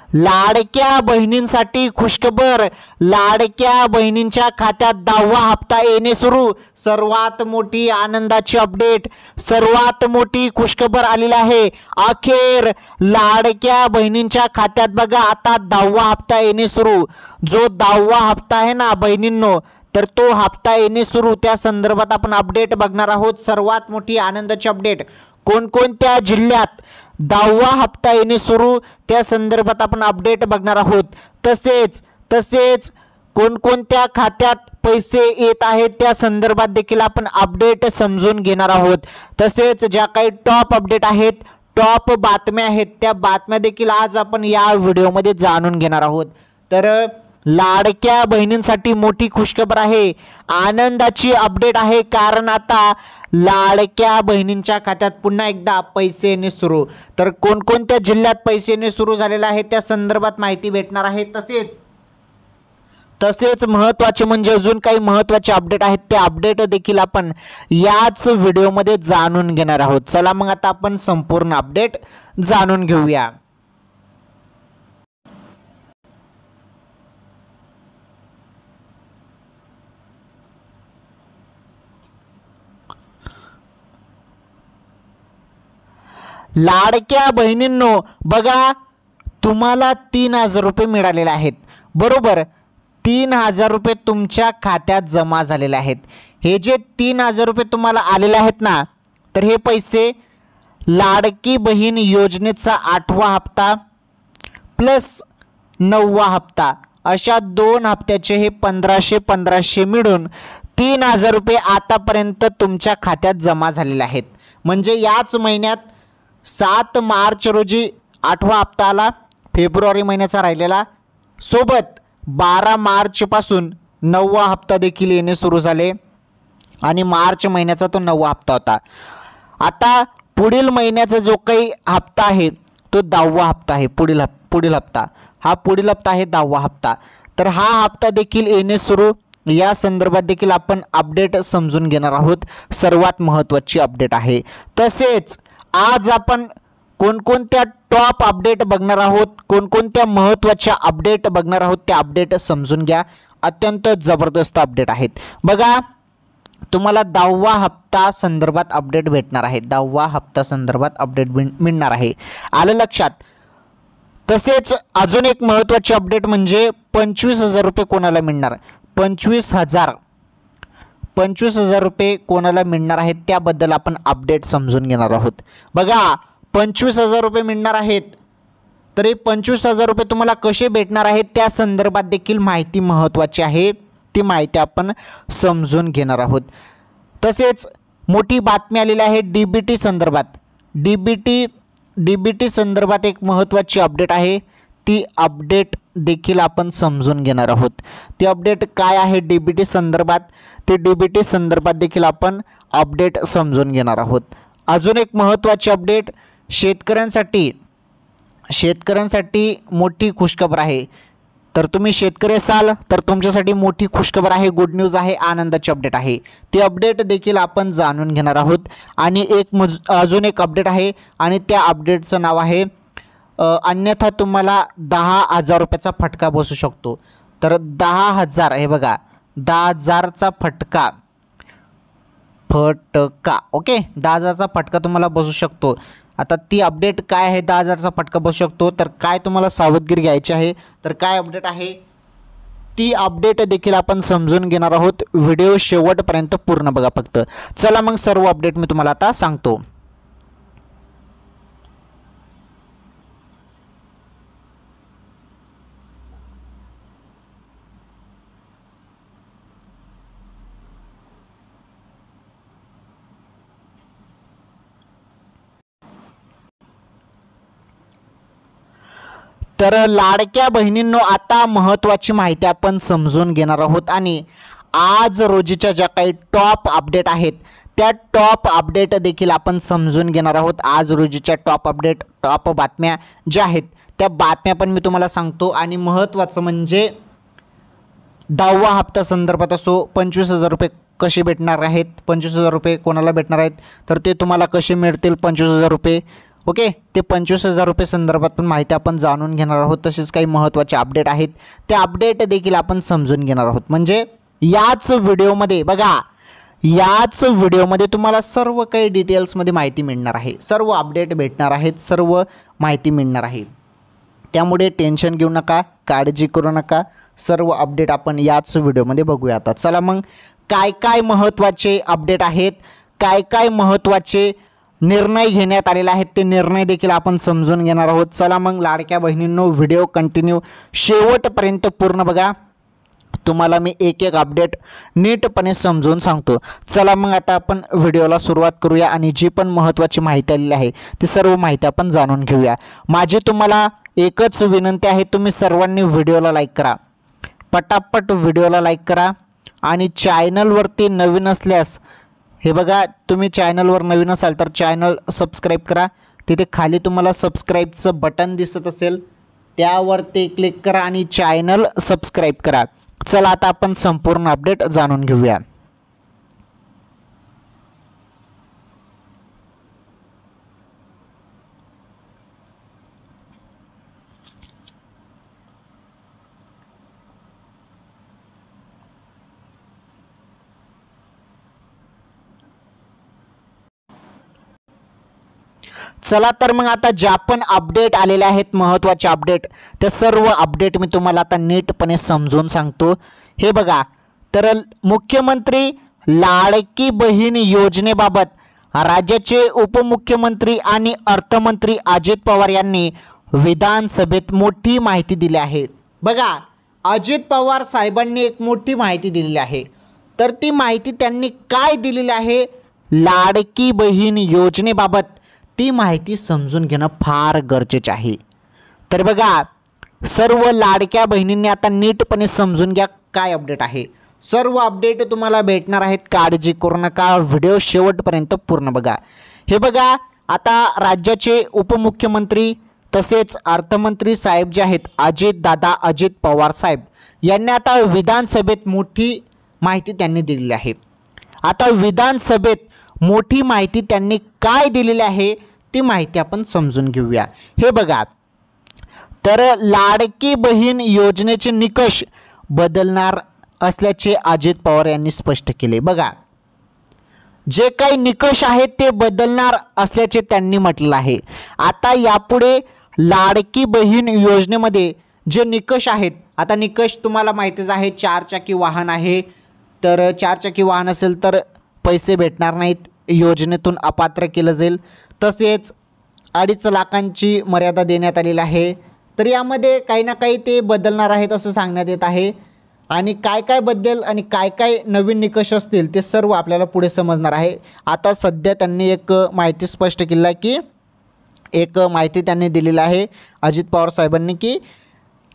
लाडक्या बहिणींसाठी खुशखबर, लाडक्या बहिणींच्या खात्यात 10वा हप्ता येणे सुरू। सर्वात मोठी आनंदाची अपडेट, सर्वात मोठी खुशखबर आलेली आहे। अखेर लाडक्या बहिणींच्या खात्यात बघा आता 10वा हप्ता येणे सुरू। जो 10वा हप्ता आहे ना बहिणींनो, तर तो हप्ता येणे सुरू, त्या संदर्भात आपण अपडेट बघणार आहोत। सर्वात मोठी आनंदाची अपडेट, कोणकोणत्या जिल्ह्यात 10वा हप्ता येणे सुरू, त्या संदर्भात आपण अपडेट बघणार आहोत। तसेच कोणकोणत्या खात्यात पैसे येत आहेत त्या संदर्भात देखील आपण अपडेट समजून घेणार आहोत। तसेच ज्या काही टॉप अपडेट आहेत, टॉप बातम्या आहेत, त्या बातम्या देखील आज आपण या व्हिडिओमध्ये जाणून घेणार आहोत। तर लाडक्या बहिणींसाठी मोठी खुशखबर आहे, आनंदाची अपडेट आहे, कारण आता लाडक्या बहिणींच्या खात्यात पुन्हा एकदा पैसे येणे सुरू। तर कोणकोणत्या जिल्ह्यात पैसे येणे सुरू झालेले आहे त्या संदर्भात माहिती भेटणार आहे। तसेच महत्त्वाचे म्हणजे अजून काही महत्त्वाचे अपडेट आहेत, ते अपडेट देखील आपण याच व्हिडिओमध्ये जाणून घेणार आहोत। चला मग आता आपण संपूर्ण अपडेट जाणून घेऊया। लाडक्या बहिणींनो बघा, तुम्हाला 3000 रुपये मिळालेले आहेत, बरोबर। 3000 रुपये तुमच्या खात्यात जमा झालेले आहेत। हे जे 3000 रुपये तुम्हाला आलेले आहेत ना, तर हे पैसे लाडकी बहीण योजनेचा 8वा हप्ता प्लस 9वा हप्ता अशा 2 हप्त्याचे हे 1500 मिळून 3000 रुपये आतापर्यंत तुमच्या खात्यात जमा झालेले आहेत। म्हणजे याच महिन्यात 7 मार्च रोजी 8वा हप्ता आला, फेब्रुवारी महिन्याचा राहिलेला, सोबत 12 मार्चपासून 9वा हप्ता देखील येणे सुरू झाले आणि मार्च महिन्याचा तो 9वा हप्ता होता। आता पुढील महिन्याचा जो काही हप्ता आहे तो 10वा हप्ता आहे। पुढील हप्ता आहे 10वा हप्ता। तर हा हप्ता देखील येणे सुरू, या संदर्भात देखील आपण अपडेट समजून घेणार आहोत। सर्वात महत्त्वाची अपडेट आहे। तसेच आज आपण कोणकोणत्या टॉप अपडेट बघणार आहोत, कोणकोणत्या महत्त्वाच्या अपडेट बघणार आहोत, त्या अपडेट समजून घ्या। अत्यंत जबरदस्त अपडेट आहेत बघा। तुम्हाला 10वा हप्ता संदर्भात अपडेट भेटणार आहे, 10वा हप्ता संदर्भात अपडेट मिळणार आहे, आलं लक्षात। तसेच अजून एक महत्त्वाची अपडेट म्हणजे 25,000 रुपये कोणाला मिळणार, 25,000 रुपये कोणाला मिळणार आहेत त्याबद्दल आपण अपडेट समजून घेणार आहोत। बघा 25,000 रुपये मिळणार आहेत, तर हे 25,000 रुपये तुम्हाला कसे भेटणार आहेत त्या संदर्भात देखील माहिती महत्त्वाची आहे, ती माहिती आपण समजून घेणार आहोत। तसेच मोठी बातमी आलेली आहे DBT संदर्भात, DBT संदर्भात एक महत्त्वाची अपडेट आहे, ती अपडेट देखील आपण समजून घेणार आहोत। ती अपडेट काय आहे DBT संदर्भात, ते DBT संदर्भात देखील आपण अपडेट समजून घेणार आहोत। अजून एक महत्त्वाची अपडेट, शेतकऱ्यांसाठी मोठी खुशखबर आहे। तर तुम्ही शेतकरी असाल तर तुमच्यासाठी मोठी खुशखबर आहे, गुड न्यूज आहे, आनंदाची अपडेट आहे। ती अपडेट देखील आपण जाणून घेणार आहोत। आणि अजून एक अपडेट आहे आणि त्या अपडेटचं नाव आहे अन्यथा तुम्हाला 10,000 रुपयाचा फटका बसू शकतो। तर 10,000 हे बघा, 10,000चा फटका, ओके, 10,000चा फटका तुम्हाला बसू शकतो। आता ती अपडेट काय आहे, 10,000चा फटका बसू शकतो, तर काय तुम्हाला सावधगिरी घ्यायची आहे, तर काय अपडेट आहे ती अपडेट देखील आपण समजून घेणार आहोत। व्हिडिओ शेवटपर्यंत पूर्ण बघा फक्त। चला मग सर्व अपडेट मी तुम्हाला आता सांगतो। तर लाडक्या बहिणींनो आता महत्त्वाची माहिती आपण समजून घेणार आहोत आणि आज रोजीच्या ज्या काही टॉप अपडेट आहेत त्या टॉप अपडेट देखील आपण समजून घेणार आहोत। आज रोजीच्या टॉप अपडेट, टॉप बातम्या ज्या आहेत त्या बातम्या पण मी तुम्हाला सांगतो। आणि महत्त्वाचं म्हणजे 10वा हप्ता संदर्भात असो, 25,000 रुपये कसे भेटणार आहेत, 25,000 रुपये कोणाला भेटणार आहेत, तर ते तुम्हाला कसे मिळतील 25,000 रुपये, ओके, ते 25,000 रुपये संदर्भात पण माहिती आपण जाणून घेणार आहोत. तसेच काही महत्त्वाचे अपडेट आहेत, ते अपडेट देखील आपण समजून घेणार आहोत. म्हणजे याच व्हिडिओमध्ये बघा, याच व्हिडिओमध्ये तुम्हाला सर्व काही डिटेल्समध्ये माहिती मिळणार आहे, सर्व अपडेट भेटणार आहेत, सर्व माहिती मिळणार आहे. त्यामुळे टेन्शन घेऊ नका, काळजी करू नका, सर्व अपडेट आपण याच व्हिडिओमध्ये बघूया. आता चला मग काय काय महत्त्वाचे अपडेट आहेत, काय काय महत्त्वाचे निर्णय घेण्यात आलेले आहेत, ते निर्णय देखील आपण समजून घेणार आहोत. चला मग लाडक्या बहिणींनो, व्हिडिओ कंटिन्यू शेवटपर्यंत पूर्ण बघा. तुम्हाला मी एक एक अपडेट नीटपणे समजून सांगतो. चला मग आता आपण व्हिडिओला सुरुवात करूया आणि जी पण महत्त्वाची माहिती आलेली आहे ती सर्व माहिती आपण जाणून घेऊया. माझी तुम्हाला एकच विनंती आहे, तुम्ही सर्वांनी व्हिडिओला लाईक करा, पटापट व्हिडिओला लाईक करा. आणि चॅनलवरती नवीन असल्यास हे बघा, तुम्ही चॅनलवर नवीन असाल तर चॅनल सबस्क्राईब करा. तिथे खाली तुम्हाला सबस्क्राईबचं बटन दिसत असेल, त्यावरती क्लिक करा आणि चॅनल सबस्क्राईब करा. चला आता आपण संपूर्ण अपडेट जाणून घेऊया. चला तर मग आता ज्या पण अपडेट आलेले आहेत, महत्त्वाचे अपडेट, ते सर्व अपडेट मी तुम्हाला आता नीटपणे समजून सांगतो. हे बघा, तर मुख्यमंत्री लाडकी बहीण योजनेबाबत राज्याचे उपमुख्यमंत्री आणि अर्थमंत्री अजित पवार यांनी विधानसभेत मोठी माहिती दिली आहे. बघा, अजित पवार साहेबांनी एक मोठी माहिती दिलेली आहे. तर ती माहिती त्यांनी काय दिलेली आहे लाडकी बहीण योजनेबाबत, ती माहिती समजून घेणं फार गरजेचे आहे. तर बघा, सर्व लाडक्या बहिणींनी आता नीटपणे समजून घ्या काय अपडेट आहे. सर्व अपडेट तुम्हाला भेटणार आहेत, काळजी करू नका, व्हिडिओ शेवटपर्यंत पूर्ण बघा. हे बघा, आता राज्याचे उपमुख्यमंत्री तसेच अर्थमंत्री साहेब जे आहेत अजित पवार साहेब यांनी आता विधानसभेत मोठी माहिती त्यांनी दिलेली आहे. आता विधानसभेत मोठी माहिती त्यांनी काय दिलेली आहे ती माहिती आपण समजून घेऊया. हे बघा, तर लाडकी बहीण योजनेचे निकष बदलणार असल्याचे अजित पवार यांनी स्पष्ट केले. बघा, जे काही निकष आहेत ते बदलणार असल्याचे त्यांनी म्हटलं आहे. आता यापुढे लाडकी बहीण योजनेमध्ये जे निकष आहेत, आता निकष तुम्हाला माहितीच आहे, 4 चाकी वाहन आहे, तर 4 चाकी वाहन असेल तर पैसे भेटणार नाहीत, योजनेतून अपात्र केलं जाईल. तसेच 2.5 लाखांची मर्यादा देण्यात आलेली आहे. तर यामध्ये काही ना काही ते बदलणार आहेत असं सांगण्यात येत आहे. आणि काय काय बदल आणि काय काय नवीन निकष असतील ते सर्व आपल्याला पुढे समजणार आहे. आता सध्या त्यांनी एक माहिती स्पष्ट केली आहे, की एक माहिती त्यांनी दिलेली आहे अजित पवार साहेबांनी, की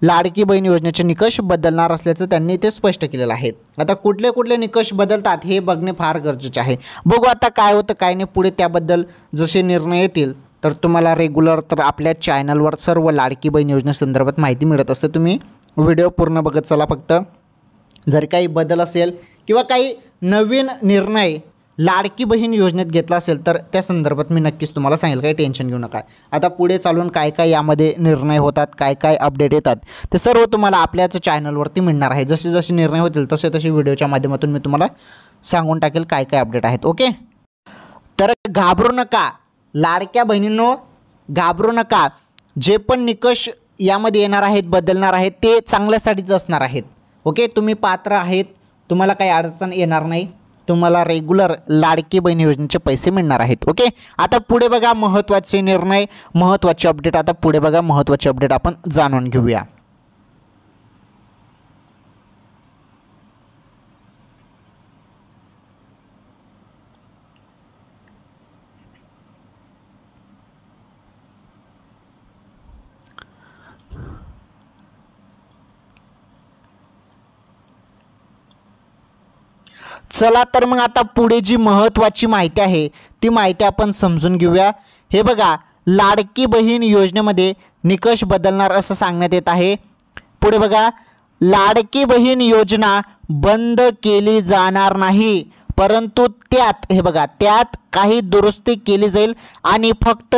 लाडकी बहीण योजनेचे निकष बदलणार असल्याचं त्यांनी ते स्पष्ट केलेलं आहे. आता कुठले कुठले निकष बदलतात हे बघणे फार गरजेचे आहे. बघू आता काय होतं काय नाही पुढे, त्याबद्दल जसे निर्णय येतील तर तुम्हाला रेग्युलर तर आपल्या चॅनलवर सर्व लाडकी बहीण योजनेसंदर्भात माहिती मिळत असते. तुम्ही व्हिडिओ पूर्ण बघत चला. फक्त जर काही बदल असेल किंवा काही नवीन निर्णय लाडकी बहीण योजनेत घेतला असेल तर त्या संदर्भात मी नक्कीच तुम्हाला सांगेल, काही टेन्शन घेऊ नका. आता पुढे चालून काय काय यामध्ये निर्णय होतात, काय काय अपडेट येतात ते सर्व तुम्हाला आपल्याच चॅनलवरती मिळणार आहे. जसे जसे निर्णय होतील तसे तसे व्हिडिओच्या माध्यमातून मी तुम्हाला सांगून टाकेल काय काय अपडेट आहेत. ओके, तर घाबरू नका लाडक्या बहिणींनो, घाबरू नका. जे पण निकष यामध्ये येणार आहेत, बदलणार आहेत, ते चांगल्यासाठीच असणार आहेत. ओके, तुम्ही पात्र आहेत, तुम्हाला काही अडचण येणार नाही, तुम्हाला रेग्युलर लाडकी बहीण योजनेचे पैसे मिळणार आहेत. ओके, आता पुढे बघा महत्त्वाचे निर्णय, महत्त्वाचे अपडेट. आता पुढे बघा महत्त्वाचे अपडेट आपण जाणून घेऊया. चला तर मग आता पुढे जी महत्त्वाची माहिती आहे ती माहिती आपण समजून घेऊया. हे बघा, लाडकी बहीण योजनेमध्ये निकष बदलणार असं सांगण्यात येत आहे. पुढे बघा, लाडकी बहीण योजना बंद केली जाणार नाही, परंतु त्यात हे बघा त्यात काही दुरुस्ती केली जाईल आणि फक्त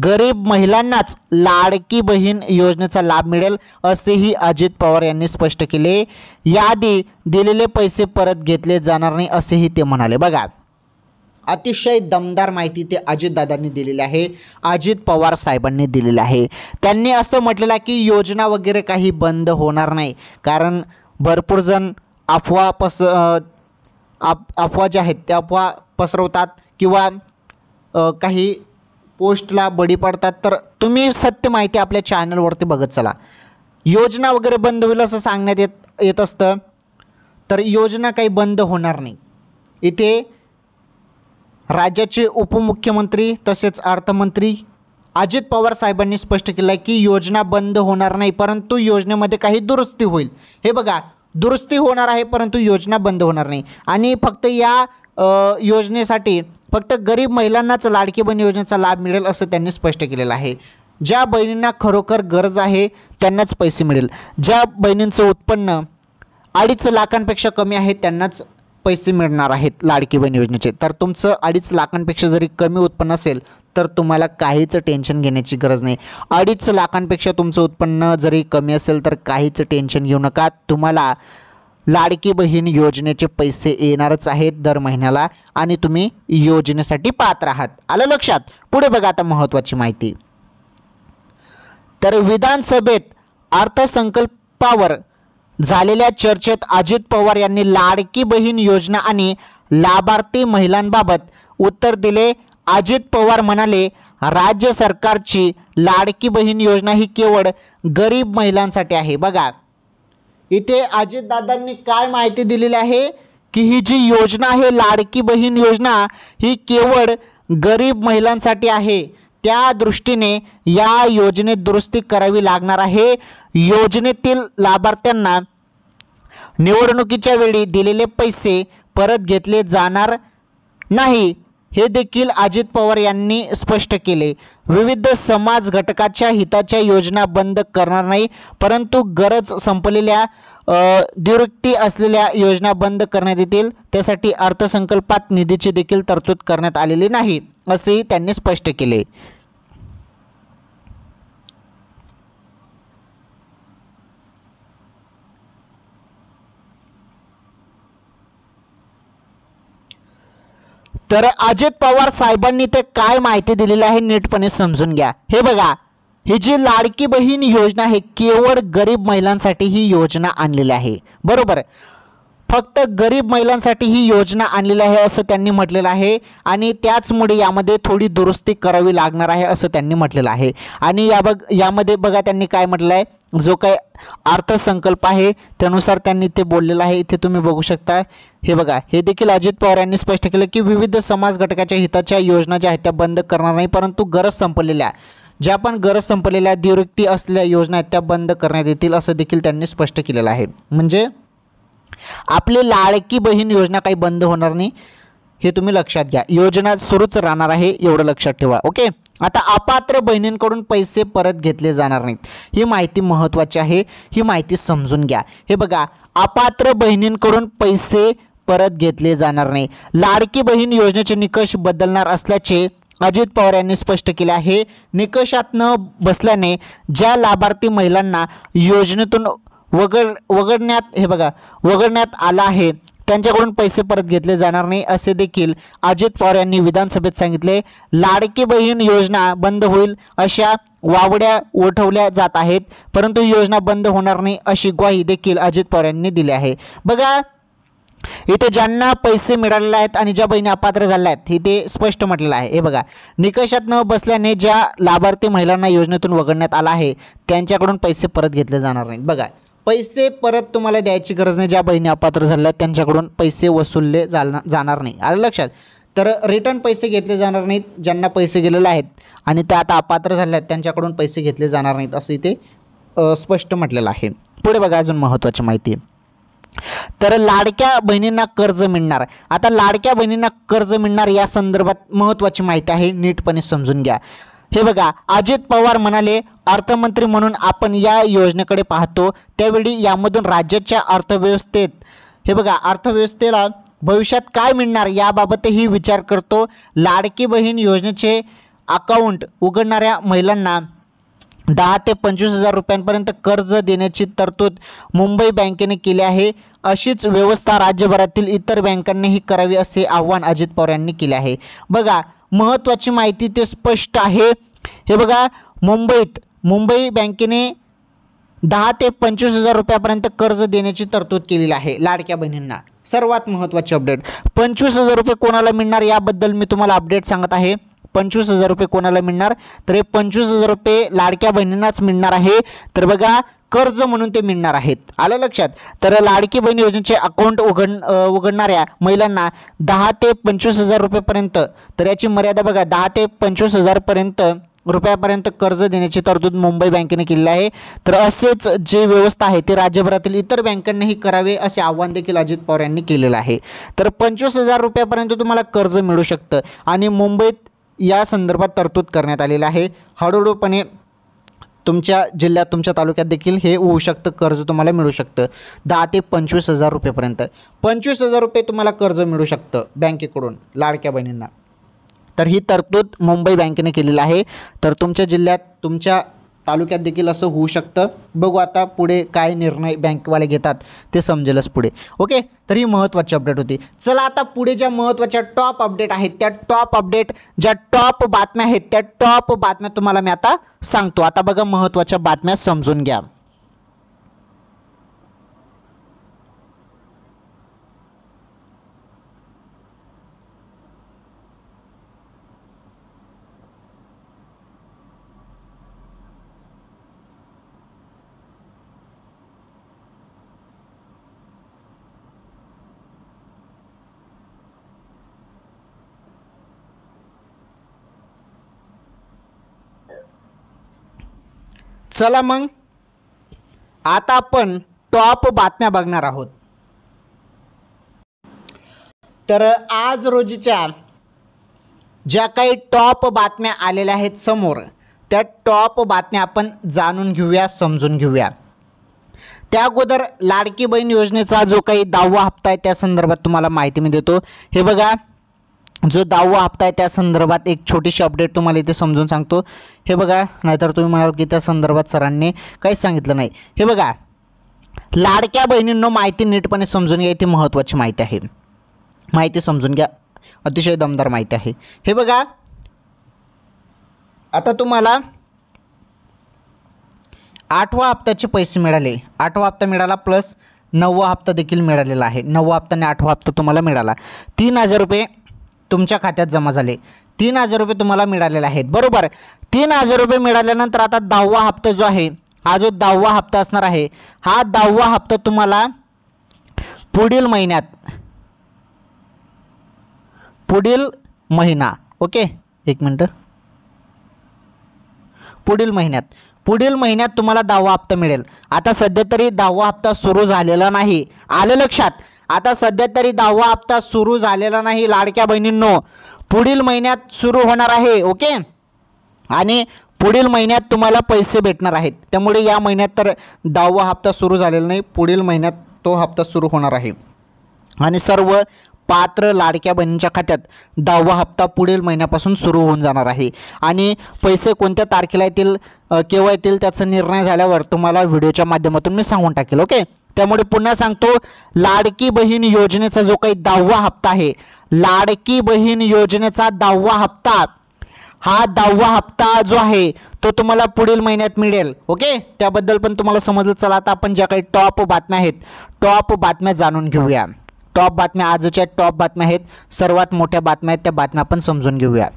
गरीब महिलांनाच लाडकी बहीण योजनेचा लाभ मिळेल असेही अजित पवार यांनी स्पष्ट केले। याआधी दिलेले पैसे परत घेतले जाणार नाही असेही ते म्हणाले। बघा अतिशय दमदार माहिती ते अजितदादांनी दिलेली आहे, अजित पवार साहेबांनी दिलेली आहे। त्यांनी असं म्हटलेलं आहे की योजना वगैरे काही बंद होणार नाही, कारण भरपूर जण अफवा ज्या आहेत त्या अफवा पसरवतात किंवा काही पोस्टला बळी पडतात। तर तुम्ही सत्य माहिती आपल्या चॅनलवरती बघत चला। योजना वगैरे बंद होईल असं सांगण्यात येत असतं, तर योजना काही बंद होणार नाही। इथे राज्याचे उपमुख्यमंत्री तसेच अर्थमंत्री अजित पवार साहेबांनी स्पष्ट केलं आहे की योजना बंद होणार नाही, परंतु योजनेमध्ये काही दुरुस्ती होईल। हे बघा दुरुस्ती होणार आहे परंतु योजना बंद होणार नाही आणि फक्त या योजनेसाठी फक्त गरीब महिलांनाच लाडकी बहीण योजनेचा लाभ मिळेल असं त्यांनी स्पष्ट केलेलं आहे। ज्या बहिणींना खरोखर गरज आहे त्यांनाच पैसे मिळेल। ज्या बहिणींचं उत्पन्न 2.5 लाखांपेक्षा कमी आहे त्यांनाच पैसे मिळणार आहेत लाडकी बहीण योजनेचे। तर तुमचं 2.5 लाखांपेक्षा जरी कमी उत्पन्न असेल तर तुम्हाला काहीच टेन्शन घेण्याची गरज नाही। 2.5 लाखांपेक्षा तुमचं उत्पन्न जरी कमी असेल तर काहीच टेन्शन घेऊ नका, तुम्हाला लाडकी बहीण योजनेचे पैसे येणारच आहेत दर महिन्याला आणि तुम्ही योजनेसाठी पात्र आहात। आलं लक्षात? पुढे बघा आता महत्त्वाची माहिती। तर विधानसभेत अर्थसंकल्पावर झालेल्या चर्चेत अजित पवार यांनी लाडकी बहीण योजना आणि लाभार्थी महिलांबाबत उत्तर दिले। अजित पवार म्हणाले, राज्य सरकारची लाडकी बहीण योजना ही केवळ गरीब महिलांसाठी आहे। बघा इथे अजितदादांनी काय माहिती दिलेली आहे की ही जी योजना आहे लाडकी बहीण योजना ही केवळ गरीब महिलांसाठी आहे, त्या दृष्टीने या योजनेत दुरुस्ती करावी लागणार आहे। योजनेतील लाभार्थ्यांना निवडणुकीच्या वेळी दिलेले पैसे परत घेतले जाणार नाही, हे देखील अजित पवार यांनी स्पष्ट केले। विविध समाज घटकाच्या हिताच्या योजना बंद करणार नाही, परंतु गरज संपलेल्या दुरुस्ती असलेल्या योजना बंद करण्यात येतील। त्यासाठी अर्थसंकल्पात निधीची देखील तरतूद करण्यात आलेली नाही असेही त्यांनी स्पष्ट केले। तर अजित पवार साहेबांनी ते काय माहिती दिलेली आहे नीटपणे समजून घ्या। हे बघा ही जी लाडकी बहीण योजना आहे केवळ गरीब महिलांसाठी ही योजना आणलेली आहे, बरोबर। फक्त गरीब महिलांसाठी ही योजना आणलेली आहे असं त्यांनी म्हटलेलं आहे आणि त्याचमुळे यामध्ये थोडी दुरुस्ती करावी लागणार आहे असं त्यांनी म्हटलेलं आहे। आणि यामध्ये बघा त्यांनी काय म्हटलं आहे, जो काय अर्थसंकल्प आहे त्यानुसार त्यांनी ते बोललेलं आहे। इथे तुम्ही बघू शकता, हे बघा हे देखील अजित पवार यांनी स्पष्ट केलं की विविध समाज घटकाच्या हिताच्या योजना ज्या आहेत त्या बंद करणार नाही, परंतु गरज संपलेल्या दुरुस्ती असलेल्या योजना आहेत त्या बंद करण्यात येतील असं देखील त्यांनी स्पष्ट केलेलं आहे। म्हणजे आपली लाडकी बहीण योजना काही बंद होणार नाही, हे तुम्ही लक्षात घ्या। योजना सुरूच राहणार आहे एवढं लक्षात ठेवा, ओके। आता अपात्र बहिणींकडून पैसे परत घेतले जाणार नाहीत, ही माहिती महत्त्वाची आहे, ही माहिती समजून घ्या। हे बघा अपात्र बहिणींकडून पैसे परत घेतले जाणार नाही। लाडकी बहीण योजनेचे निकष बदलणार असल्याचे अजित पवार यांनी स्पष्ट केले आहे। निकषात न बसल्याने ज्या लाभार्थी महिलांना योजनेतून वगळण्यात आला आहे त्यांच्याकडून पैसे परत घेतले जाणार नाही असे देखील अजित पवार यांनी विधानसभेत सांगितले। लाडकी बहीण योजना बंद होईल अशा वावड्या उठवल्या जात आहेत, परंतु योजना बंद होणार नाही अशी ग्वाही देखील अजित पवार यांनी दिली आहे। बघा इथे ज्यांना पैसे मिळालेले आहेत आणि ज्या बहिणी अपात्र झाल्या आहेत इथे स्पष्ट म्हटलेलं आहे। हे बघा निकषात न बसल्याने ज्या लाभार्थी महिलांना योजनेतून वगळण्यात आला आहे त्यांच्याकडून पैसे परत घेतले जाणार नाहीत। बघा पैसे परत तुम्हाला द्यायची गरज नाही, ज्या बहिणी अपात्र झाल्या त्यांच्याकडून पैसे वसूलले जाणार नाही, आलं लक्षात। तर रिटर्न पैसे घेतले जाणार नाहीत, ज्यांना पैसे गेलेले आहेत आणि त्या आता अपात्र झाल्या आहेत त्यांच्याकडून पैसे घेतले जाणार नाहीत असं इथे स्पष्ट म्हटलेलं आहे। पुढे बघा अजून महत्त्वाची माहिती। तर लाडक्या बहिणींना कर्ज मिळणार। आता लाडक्या बहिणींना कर्ज मिळणार या संदर्भात महत्त्वाची माहिती आहे, नीटपणे समजून घ्या। हे बघा अजित पवार म्हणाले, अर्थमंत्री म्हणून आपण या योजनेकडे पाहतो त्यावेळी यामधून राज्याच्या अर्थव्यवस्थेत हे बघा अर्थव्यवस्थेला भविष्यात काय मिळणार याबाबतही विचार करतो। लाडकी बहीण योजनेचे अकाउंट उघडणाऱ्या महिलांना 10 ते 25,000 रुपयांपर्यंत कर्ज देण्याची तरतूद मुंबई बँकेने केली आहे। अशीच व्यवस्था राज्यभरातील इतर बँकांनीही करावी असे आवाहन अजित पवार यांनी केले आहे। बघा महत्त्वाची माहिती ते स्पष्ट आहे। हे बघा मुंबई बँकेने 10 ते 25,000 रुपयापर्यंत कर्ज देण्याची तरतूद केलेली आहे लाडक्या बहिणींना। सर्वात महत्त्वाची अपडेट 25,000 रुपये कोणाला मिळणार याबद्दल मी तुम्हाला अपडेट सांगत आहे। 25,000 रुपये कोणाला मिळणार तर हे 25,000 रुपये लाडक्या बहिणींनाच मिळणार आहे। तर बघा कर्ज म्हणून ते मिळणार आहेत। आलं लक्षात। तर लाडकी बहीण योजनेचे अकाउंट उघडणाऱ्या महिलांना 10 ते 25,000 रुपयेपर्यंत, तर याची मर्यादा बघा 10 ते 25,000 रुपयापर्यंत कर्ज देण्याची तरतूद मुंबई बँकेने केलेली आहे। तर असेच जे व्यवस्था आहे ते राज्यभरातील इतर बँकांनीही करावे असे आवाहन देखील अजित पवार यांनी केलेलं आहे। तर 25,000 रुपयापर्यंत तुम्हाला कर्ज मिळू शकतं आणि मुंबईत या संदर्भात तरतूद करण्यात आलेली आहे। हळूहळूपणे तुमच्या जिल्ह्यात तुमच्या तालुक्यात देखील हे होऊ शकतं, कर्ज तुम्हाला मिळू शकतं 10 ते 25,000 रुपयेपर्यंत। 25,000 रुपये तुम्हाला कर्ज मिळू शकतं बँकेकडून लाडक्या बहिणींना। तर ही तरतूद मुंबई बँकेने केलेली आहे। तर तुमच्या जिल्ह्यात तुमच्या तालुक्यात देखील असं होऊ शकतं। बघू आता पुढे काय निर्णय बँकवाले घेतात ते समजेलच पुढे। ओके, तर ही महत्त्वाची अपडेट होती। चला आता पुढे ज्या महत्त्वाच्या टॉप अपडेट आहेत त्या टॉप बातम्या आहेत त्या टॉप बातम्या तुम्हाला मी आता सांगतो। आता बघा महत्त्वाच्या बातम्या समजून घ्या। चला मग आता आपण टॉप बातम्या बघणार आहोत। तर आज रोजीच्या ज्या काही टॉप बातम्या आलेल्या आहेत समोर त्या टॉप बातम्या आपण जाणून घेऊया, समजून घेऊया। त्या अगोदर लाडकी बहीण योजनेचा जो काही 10वा हप्ता आहे त्या संदर्भात तुम्हाला माहिती मी देतो। हे बघा जो 10वा हप्ता आहे त्या संदर्भात एक छोटीशी अपडेट तुम्हाला इथे समजून सांगतो। हे बघा, नाहीतर तुम्ही म्हणाल की त्या संदर्भात सरांनी काहीच सांगितलं नाही। हे बघा लाडक्या बहिणींनो माहिती नीटपणे समजून घ्या, इथे महत्त्वाची माहिती आहे, माहिती समजून घ्या, अतिशय दमदार माहिती आहे। हे बघा आता तुम्हाला 8वा हप्त्याचे पैसे मिळाले, 8वा हप्ता मिळाला प्लस 9वा हप्ता देखील मिळालेला आहे। 9वा हप्ता आणि 8वा हप्ता तुम्हाला मिळाला, 3,000 रुपये तुमच्या खात्यात जमा झाले, 3,000 रुपये तुम्हाला मिळालेले आहेत बरोबर। 3,000 रुपये मिळाल्यानंतर आता 10वा हप्ता जो आहे, हा जो 10वा हप्ता असणार आहे, हा 10वा हप्ता तुम्हाला पुढील महिना ओके एक मिनटं, पुढील महिन्यात तुम्हाला 10वा हप्ता मिळेल। आता सध्या तरी 10वा हप्ता सुरू झालेला नाही, आलं लक्षात। आता सध्या तरी 10वा हप्ता सुरू झालेला नाही लाडक्या बहिणींनो, पुढील महिन्यात सुरू होणार आहे ओके। आणि पुढील महिन्यात तुम्हाला पैसे भेटणार आहेत, त्यामुळे या महिन्यात तर 10वा हप्ता सुरू झालेला नाही, पुढील महिन्यात तो हप्ता सुरू होणार आहे। आणि सर्व पात्र लाडक्या बहिणींच्या खात्यात 10वा हप्ता पुढील महिन्यापासून सुरू होऊन जाणार आहे। आणि पैसे कोणत्या तारखेला येतील केव्हा येतील त्याचा निर्णय झाल्यावर तुम्हाला व्हिडिओच्या माध्यमातून मी सांगून टाकेल ओके। त्यामुळे पुन्हा सांगतो, लाडकी बहीण योजनेचा जो काही 10वा हप्ता आहे, लाडकी बहीण योजनेचा 10वा हप्ता, हा 10वा हप्ता जो आहे तो तुम्हाला पुढील महिन्यात मिळेल ओके। त्याबद्दल पण तुम्हाला समजलं। चला आता आपण ज्या काही टॉप बातम्या आहेत टॉप बातम्या जाणून घेऊया। टॉप बातम्या आजच्या टॉप बातम्या आहेत, सर्वात मोठ्या बातम्या आहेत, त्या बातम्या आपण समजून घेऊया।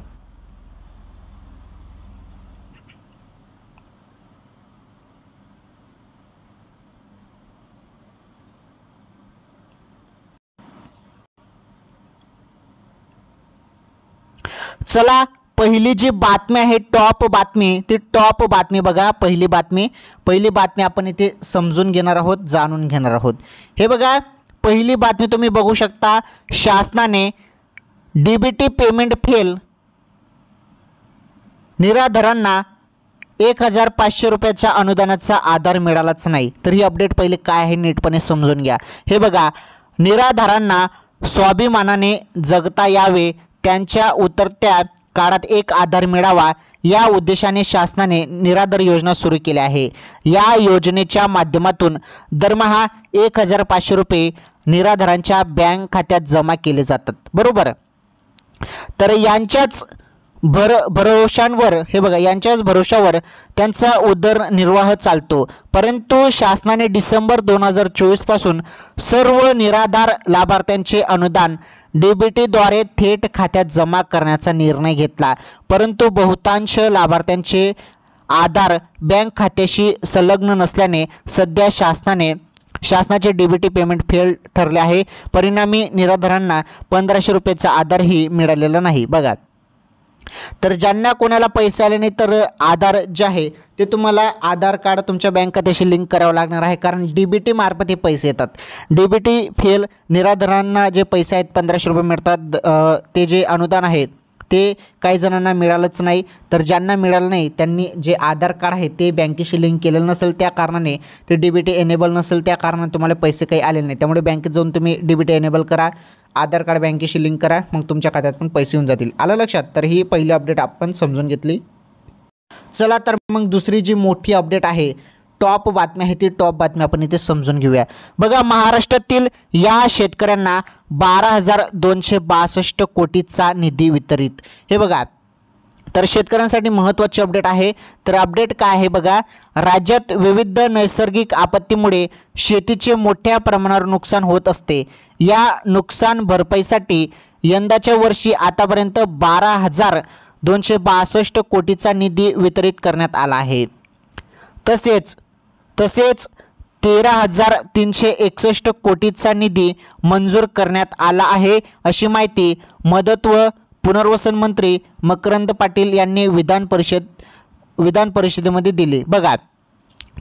चला पहिली जी बातमी आहे टॉप बातमी, ती टॉप बातमी बघा। पहिली बातमी आपण इथे समजून घेणार आहोत, जाणून घेणार आहोत। हे बघा पहिली बातमी तुम्ही बघू शकता, शासनाने डीबीटी पेमेंट फेल निराधारांना 1,500 रुपयाच्या अनुदानाचा आधार मिळालाच नाही। तर ही अपडेट पहिले काय आहे नीटपणे समजून घ्या। हे बघा निराधारांना स्वाभिमानाने जगता यावे, त्यांच्या उतरत्या काळात एक आधार मिळावा या उद्देशाने शासनाने निराधार योजना सुरू केली आहे। या योजनेच्या माध्यमातून दरमहा 1500 रुपये निराधारांच्या बँक खात्यात जमा केले जातात, बरोबर। तर यांच्याच भरोशांवर हे बघा, यांच्याच भरोशावर त्यांचा उदरनिर्वाह चालतो। परंतु शासनाने डिसेंबर 2024 पासून सर्व निराधार लाभार्थ्यांचे अनुदान DBTद्वारे थेट खात्यात जमा करण्याचा निर्णय घेतला। परंतु बहुतांश लाभार्थ्यांचे आधार बँक खात्याशी संलग्न नसल्याने सध्या शासनाचे DBT पेमेंट फेल ठरले आहे। परिणामी निराधारांना 1500 रुपयाचा आधारही मिळालेला नाही, बघा। तर ज्यांना कोणाला पैसे आले नाही तर आधार जे आहे ते तुम्हाला आधार कार्ड तुमच्या बँक खात्याशी लिंक करावं लागणार आहे, कारण DBT मार्फत हे पैसे येतात। DBT फेल निराधारांना जे पैसे आहेत 1500 रुपये मिळतात, ते जे अनुदान आहे ते काही जणांना मिळालंच नाही। तर ज्यांना मिळालं नाही त्यांनी जे आधार कार्ड आहे ते बँकेशी लिंक केलेलं नसेल, त्या कारणाने ते DBT एनेबल नसेल, त्या कारणाने तुम्हाला पैसे काही आले नाही। त्यामुळे बँकेत जाऊन तुम्ही DBT एनेबल करा, आधार कार्ड बँकेशी लिंक करा, मग तुमच्या खात्यात पण पैसे येऊन जातील। आलं लक्षात? तर ही पहिली अपडेट आपण समजून घेतली। चला तर मग दुसरी जी मोठी अपडेट आहे, टॉप बातमी आहे, ती टॉप बातमी आपण इथे समजून घेऊया। बघा, महाराष्ट्रातील या शेतकऱ्यांना 12,262 कोटीचा निधी वितरित। हे बघा, तर शेतकऱ्यांसाठी महत्त्वाची अपडेट आहे। तर अपडेट काय आहे बघा, राज्यात विविध नैसर्गिक आपत्तीमुळे शेतीचे मोठ्या प्रमाणावर नुकसान होत असते। या नुकसान भरपाईसाठी यंदाच्या वर्षी आतापर्यंत 12,262 कोटीचा निधी वितरित करण्यात आला आहे। तसेच 13,361 कोटीचा निधी मंजूर करण्यात आला आहे, अशी माहिती मदत व पुनर्वसन मंत्री मकरंद पाटील यांनी विधान परिषदेमध्ये दिली। बघा,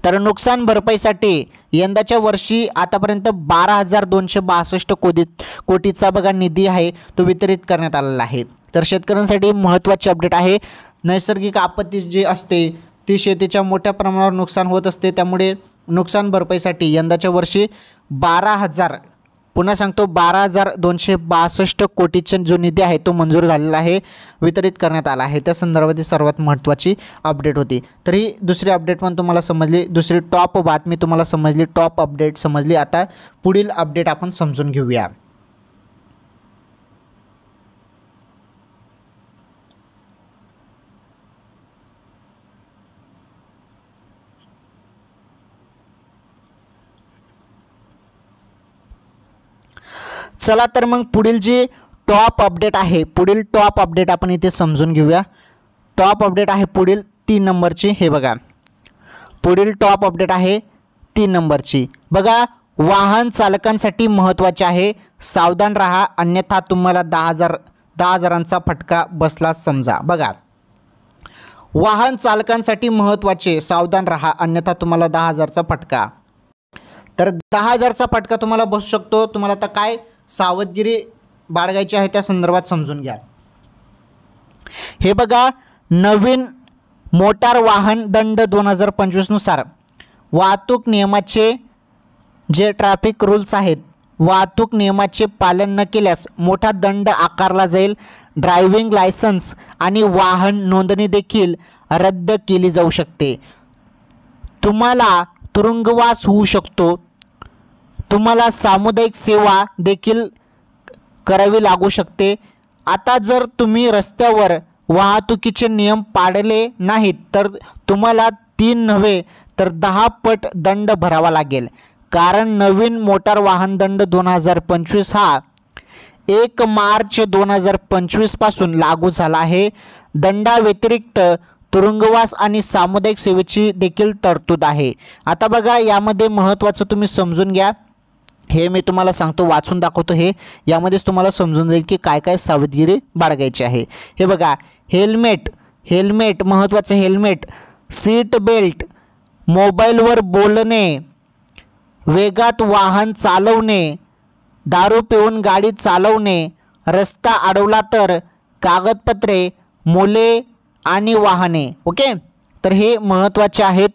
तर नुकसान भरपाईसाठी यंदाच्या वर्षी आतापर्यंत 12,262 कोटीचा बघा निधी आहे तो वितरित करण्यात आलेला आहे। तर शेतकऱ्यांसाठी महत्त्वाची अपडेट आहे। नैसर्गिक आपत्ती जी असते ती शेतीच्या मोठ्या प्रमाणावर नुकसान होत असते, त्यामुळे नुकसान भरपाईसाठी यंदाच्या वर्षी 12,262 कोटीचा जो निधी आहे तो मंजूर झालेला आहे, वितरित करण्यात आला आहे। त्या संदर्भात ही सर्वात महत्त्वाची अपडेट होती। तर ही दुसरी अपडेट पण तुम्हाला समजली, दुसरी टॉप बातमी तुम्हाला समजली, टॉप अपडेट समजली। आता पुढील अपडेट आपण समजून घेऊया। चला तर मग पुढील जी टॉप अपडेट आहे, पुढील टॉप अपडेट आपण इथे समजून घेऊया। टॉप अपडेट आहे पुढील 3 नंबरची। हे बघा, पुढील टॉप अपडेट आहे 3 नंबरची। बघा, वाहन चालकांसाठी महत्त्वाचे आहे, सावधान राहा अन्यथा तुम्हाला 10,000चा फटका बसला समजा। बघा, वाहन चालकांसाठी महत्त्वाचे, सावधान राहा अन्यथा तुम्हाला 10,000चा फटका। तर 10,000चा फटका तुम्हाला बसू शकतो। तुम्हाला आता काय सावधगिरी बाळगायची आहे त्या संदर्भात समजून घ्या। हे बघा, नवीन मोटार वाहन दंड 2025 नुसार वाहतूक नियमाचे जे ट्रॅफिक रूल्स आहेत, वाहतूक नियमाचे पालन न केल्यास मोठा दंड आकारला जाईल। ड्रायव्हिंग लायसन्स आणि वाहन नोंदणी देखील रद्द केली जाऊ शकते। तुम्हाला तुरुंगवास होऊ शकतो। तुम्हाला सामुदायिक सेवा देखील करावी लागू शकते। आता जर तुम्ही रस्त्यावर वाहतुकीचे नियम पाळले नाहीत तर तुम्हाला 3 नव्हे तर 10 पट दंड भरावा लागेल, कारण नवीन मोटार वाहन दंड 2025 हा 1 मार्च 2025 पासून लागू झाला आहे। दंडाव्यतिरिक्त तुरुंगवास आणि सामुदायिक सेवेची देखील तरतूद आहे। आता बघा, यामध्ये महत्त्वाचं तुम्ही समजून घ्या, हे मी तुम्हाला सांगतो, वाचून दाखवतो, हे यामध्येच तुम्हाला समजून जाईल की काय काय सावधगिरी बाळगायची आहे। हे बघा, हेल्मेट महत्त्वाचं, हेल्मेट, सीट बेल्ट, मोबाईलवर बोलणे, वेगात वाहन चालवणे, दारू पिऊन गाडी चालवणे, रस्ता अडवला तर कागदपत्रे, मुले आणि वाहने। ओके, तर हे महत्त्वाचे आहेत।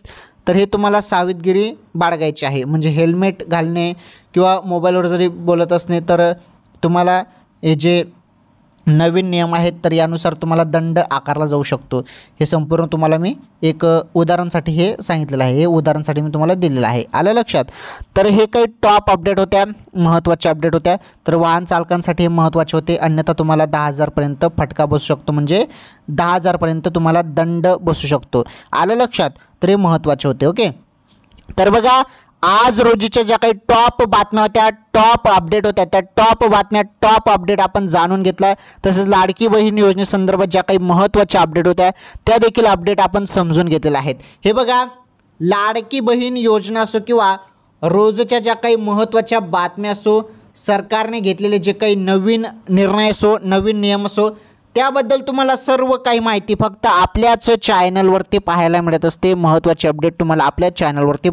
तर हे तुम्हाला सावधगिरी बाळगायची आहे, म्हणजे हेल्मेट घालणे किंवा मोबाईलवर जरी बोलत असणे तर तुम्हाला हे जे नवीन नियम आहेत तर यानुसार तुम्हाला दंड आकारला जाऊ शकतो। हे संपूर्ण तुम्हाला मी एक उदाहरणासाठी हे सांगितलेलं आहे, हे उदाहरणासाठी मी तुम्हाला दिलेलं आहे। आलं लक्षात? तर हे काही टॉप अपडेट होत्या, महत्त्वाच्या अपडेट होत्या। तर वाहन चालकांसाठी हे महत्त्वाचे होते, अन्यथा तुम्हाला 10,000 पर्यंत फटका बसू शकतो, म्हणजे 10,000 पर्यंत तुम्हाला दंड बसू शकतो। आलं लक्षात? तर हे महत्त्वाचे होते। ओके, तर बघा आज रोजीच्या ज्या काही टॉप बातम्या होत्या, टॉप अपडेट होत्या, त्या टॉप बातम्या, टॉप अपडेट आपण जाणून घेतला। तसेच लाडकी बहीण योजनेसंदर्भात ज्या काही महत्त्वाच्या अपडेट होत्या त्या देखील अपडेट आपण समजून घेतलेल्या आहेत। हे बघा, लाडकी बहीण योजना असो किंवा रोजच्या ज्या काही महत्त्वाच्या बातम्या असो, सरकारने घेतलेले जे काही नवीन निर्णय असो, नवीन नियम असो, त्याबद्दल तुम्हाला सर्व काही माहिती फक्त आपल्याच चॅनलवरती पाहायला मिळत असते। महत्त्वाचे अपडेट तुम्हाला आपल्या चॅनलवरती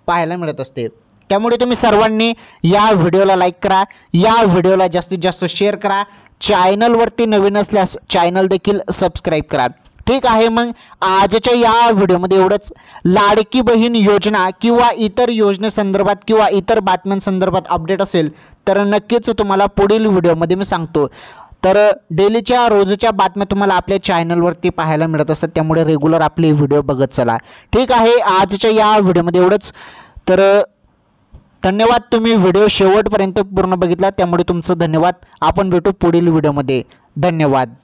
पाहायला मिळत असते। त्यामुळे तुम्ही सर्वांनी या व्हिडिओला लाईक करा, या व्हिडिओला जास्तीत जास्त शेअर करा, चॅनलवरती नवीन असल्यास चॅनल देखील सबस्क्राईब करा। ठीक आहे, मग आजच्या या व्हिडिओमध्ये एवढंच। लाडकी बहीण योजना किंवा इतर योजनेसंदर्भात किंवा इतर बातम्यांसंदर्भात अपडेट असेल तर नक्कीच तुम्हाला पुढील व्हिडिओमध्ये मी सांगतो। तर डेलीच्या रोजच्या बातम्या तुम्हाला आपल्या चॅनलवरती पाहायला मिळत असतात, त्यामुळे रेग्युलर आपले व्हिडिओ बघत चला। ठीक आहे, आजच्या या व्हिडिओमध्ये एवढंच। तर धन्यवाद, तुम्ही व्हिडिओ शेवटपर्यंत पूर्ण बघितला त्यामुळे तुमचं धन्यवाद। आपण भेटू पुढील व्हिडिओमध्ये। धन्यवाद।